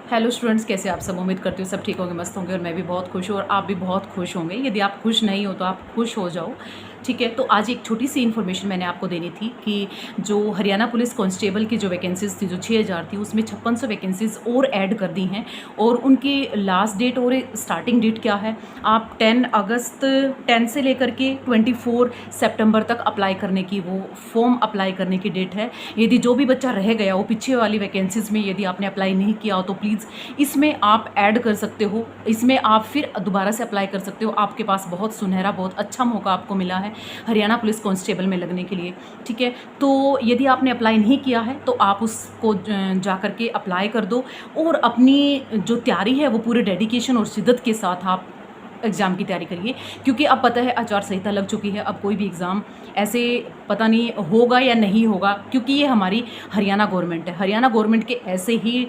Hello students, कैसे आप सब? उम्मीद करती हूँ सब ठीक होंगे, मस्त होंगे और मैं भी बहुत खुश हूँ और आप भी बहुत खुश होंगे। यदि आप खुश नहीं हो तो आप खुश हो जाओ, ठीक है। तो आज एक छोटी सी इन्फॉर्मेशन मैंने आपको देनी थी कि जो हरियाणा पुलिस कांस्टेबल की जो वैकेंसीज़ थी, जो 6000 थी, उसमें 5600 वैकेंसीज़ और ऐड कर दी हैं और उनकी लास्ट डेट और स्टार्टिंग डेट क्या है, आप 10 अगस्त 10 से लेकर के 24 सितंबर तक अप्लाई करने की, वो फॉर्म अप्लाई करने की डेट है। यदि जो भी बच्चा रह गया वो पीछे वाली वैकेंसीज़ में, यदि आपने अप्लाई नहीं किया हो तो प्लीज़ इसमें आप ऐड कर सकते हो, इसमें आप फिर दोबारा से अप्लाई कर सकते हो। आपके पास बहुत सुनहरा, बहुत अच्छा मौका आपको मिला है हरियाणा पुलिस कांस्टेबल में लगने के लिए, ठीक है। तो यदि आपने अप्लाई नहीं किया है तो आप उसको जा कर के अप्लाई कर दो और अपनी जो तैयारी है वो पूरे डेडिकेशन और शिद्दत के साथ आप एग्ज़ाम की तैयारी करिए, क्योंकि अब पता है आचार संहिता लग चुकी है। अब कोई भी एग्ज़ाम ऐसे पता नहीं होगा या नहीं होगा, क्योंकि ये हमारी हरियाणा गवर्नमेंट है। हरियाणा गवर्नमेंट के ऐसे ही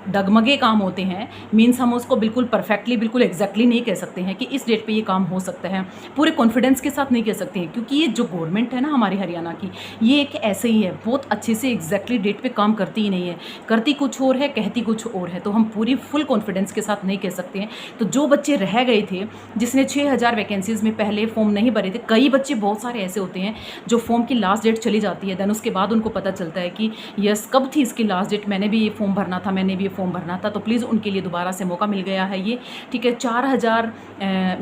डगमगे काम होते हैं, मीन्स हम उसको बिल्कुल परफेक्टली, बिल्कुल एग्जैक्टली नहीं कह सकते हैं कि इस डेट पे ये काम हो सकता है, पूरे कॉन्फिडेंस के साथ नहीं कह सकते हैं, क्योंकि ये जो गवर्नमेंट है ना हमारी हरियाणा की, ये एक ऐसे ही है, बहुत अच्छे से एग्जैक्टली डेट पे काम करती ही नहीं है, करती कुछ और है, कहती कुछ और है। तो हम पूरी फुल कॉन्फिडेंस के साथ नहीं कह सकते हैं। तो जो बच्चे रह गए थे, जिसने 6000 वैकेंसीज़ में पहले फॉर्म नहीं भरे थे, कई बच्चे बहुत सारे ऐसे होते हैं जो फॉर्म की लास्ट डेट चली जाती है, देन उसके बाद उनको पता चलता है कि यस कब थी इसकी लास्ट डेट, मैंने भी ये फॉर्म भरना था, मैंने भी ये फॉर्म भरना था। तो प्लीज़ उनके लिए दोबारा से मौका मिल गया है ये, ठीक है। 4000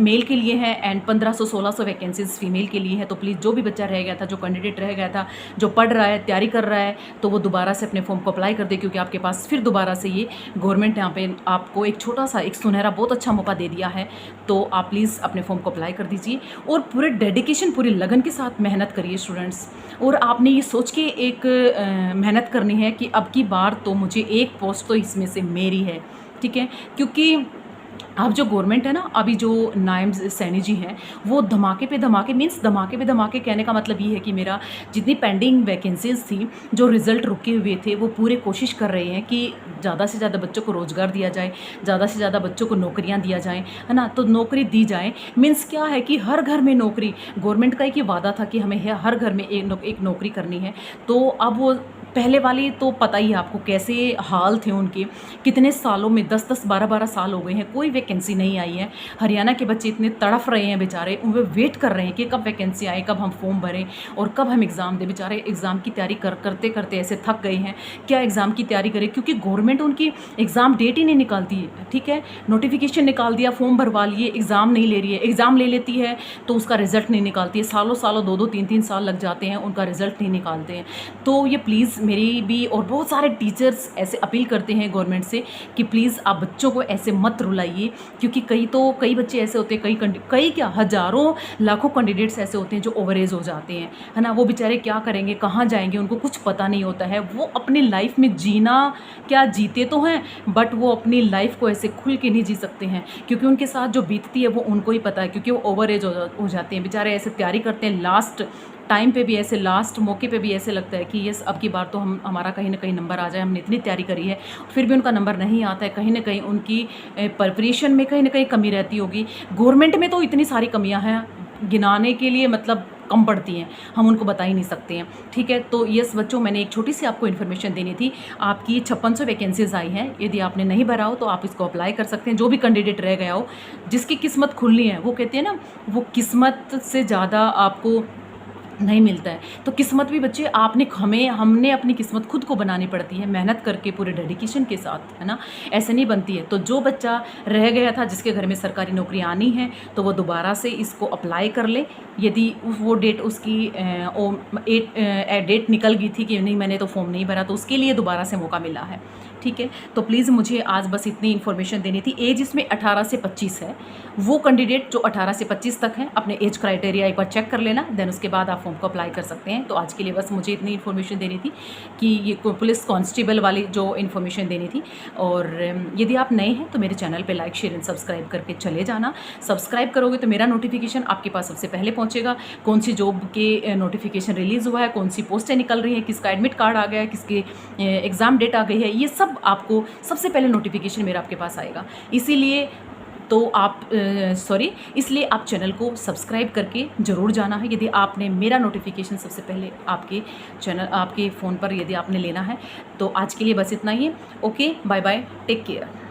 मेल के लिए है एंड 1500-1600 वैकेंसीज़ फीमेल के लिए है। तो प्लीज़ जो भी बच्चा रह गया था, जो कैंडिडेट रह गया था, जो पढ़ रहा है, तैयारी कर रहा है, तो वो दोबारा से अपने फॉर्म को अप्लाई कर दे, क्योंकि आपके पास फिर दोबारा से ये गवर्नमेंट यहाँ पे आपको एक छोटा सा, एक सुनहरा, बहुत अच्छा मौका दे दिया है। तो आप प्लीज़ अपने फॉर्म को अप्लाई कर दीजिए और पूरे डेडिकेशन, पूरी लगन के साथ मेहनत करिए स्टूडेंट्स। और आपने ये सोच के एक मेहनत करनी है कि अब की बार तो मुझे एक पोस्ट तो इसमें से मेरी है, ठीक है। क्योंकि अब जो गवर्नमेंट है ना, अभी जो नायब सैनी जी हैं, वो धमाके पे धमाके, मीन्स धमाके पे धमाके कहने का मतलब ये है कि मेरा जितनी पेंडिंग वैकेंसीज़ थी, जो रिज़ल्ट रुके हुए थे, वो पूरे कोशिश कर रहे हैं कि ज़्यादा से ज़्यादा बच्चों को रोज़गार दिया जाए, ज़्यादा से ज़्यादा बच्चों को नौकरियां दिया जाएँ, है ना। तो नौकरी दी जाए मीन्स क्या है कि हर घर में नौकरी, गवर्नमेंट का एक ही वादा था कि हमें हर घर में एक नौकरी करनी है। तो अब वो पहले वाली तो पता ही है आपको कैसे हाल थे उनके, कितने सालों में 10-10, 12-12 साल हो गए हैं, कोई वैकेंसी नहीं आई है। हरियाणा के बच्चे इतने तड़फ रहे हैं बेचारे, वे वेट कर रहे हैं कि कब वैकेंसी आए, कब हम फॉर्म भरें और कब हम एग्ज़ाम दें। बेचारे एग्ज़ाम की तैयारी करते करते ऐसे थक गए हैं, क्या एग्ज़ाम की तैयारी करें, क्योंकि गवर्नमेंट उनकी एग्ज़ाम डेट ही नहीं निकालती है, ठीक है। नोटिफिकेशन निकाल दिया, फॉर्म भरवा लिए, एग्ज़ाम नहीं ले रही है, एग्ज़ाम ले लेती है तो उसका रिजल्ट नहीं निकालती है, सालों सालों 2-2, 3-3 साल लग जाते हैं, उनका रिजल्ट नहीं निकालते हैं। तो ये प्लीज़ मेरी भी और बहुत सारे टीचर्स ऐसे अपील करते हैं गवर्नमेंट से कि प्लीज़ आप बच्चों को ऐसे मत रुलाइए, क्योंकि कई बच्चे ऐसे होते हैं, कई क्या हज़ारों लाखों कैंडिडेट्स ऐसे होते हैं जो ओवर एज हो जाते हैं, है ना। वो बेचारे क्या करेंगे, कहाँ जाएंगे, उनको कुछ पता नहीं होता है। वो अपनी लाइफ में जीना, क्या जीते तो हैं, बट वो अपनी लाइफ को ऐसे खुल के नहीं जी सकते हैं, क्योंकि उनके साथ जो बीतती है वो उनको ही पता है, क्योंकि वो ओवर एज हो जाते हैं बेचारे। ऐसे तैयारी करते हैं, लास्ट टाइम पे भी ऐसे, लास्ट मौके पे भी ऐसे लगता है कि यस अब की बार तो हमारा कहीं ना कहीं नंबर आ जाए, हमने इतनी तैयारी करी है, फिर भी उनका नंबर नहीं आता है। कहीं ना कहीं उनकी प्रिपरेशन में कहीं ना कहीं कमी रहती होगी। गवर्नमेंट में तो इतनी सारी कमियां हैं, गिनाने के लिए मतलब कम पड़ती हैं, हम उनको बता ही नहीं सकते हैं, ठीक है। तो यस बच्चों, मैंने एक छोटी सी आपको इन्फॉर्मेशन देनी थी। आपकी 5600 वैकेंसीज आई हैं, यदि आपने नहीं भरा हो तो आप इसको अप्लाई कर सकते हैं। जो भी कैंडिडेट रह गया हो, जिसकी किस्मत खुलनी है, वो कहते हैं ना, वो किस्मत से ज़्यादा आपको नहीं मिलता है। तो किस्मत भी बच्चे हमने अपनी किस्मत खुद को बनानी पड़ती है, मेहनत करके पूरे डेडिकेशन के साथ, है ना। ऐसे नहीं बनती है। तो जो बच्चा रह गया था, जिसके घर में सरकारी नौकरी आनी है, तो वो दोबारा से इसको अप्लाई कर ले। यदि वो डेट उसकी डेट निकल गई थी कि नहीं मैंने तो फॉर्म नहीं भरा, तो उसके लिए दोबारा से मौका मिला है, ठीक है। तो प्लीज़ मुझे आज बस इतनी इन्फॉर्मेशन देनी थी। एज इसमें 18 से 25 है। वो कैंडिडेट जो 18 से 25 तक हैं, अपने एज क्राइटेरिया एक बार चेक कर लेना, देन उसके बाद आप फॉर्म को अप्लाई कर सकते हैं। तो आज के लिए बस मुझे इतनी इन्फॉर्मेशन देनी थी कि ये पुलिस कांस्टेबल वाली जो इन्फॉर्मेशन देनी थी। और यदि आप नए हैं तो मेरे चैनल पे लाइक, शेयर एंड सब्सक्राइब करके चले जाना। सब्सक्राइब करोगे तो मेरा नोटिफिकेशन आपके पास सबसे पहले पहुँचेगा, कौन सी जॉब के नोटिफिकेशन रिलीज़ हुआ है, कौन सी पोस्टें निकल रही हैं, किसका एडमिट कार्ड आ गया है, किसके एग्ज़ाम डेट आ गई है, ये सब आपको सबसे पहले नोटिफिकेशन मेरा आपके पास आएगा। इसीलिए इसलिए आप चैनल को सब्सक्राइब करके ज़रूर जाना है, यदि आपने मेरा नोटिफिकेशन सबसे पहले आपके फ़ोन पर यदि आपने लेना है। तो आज के लिए बस इतना ही। Okay, bye bye, take care.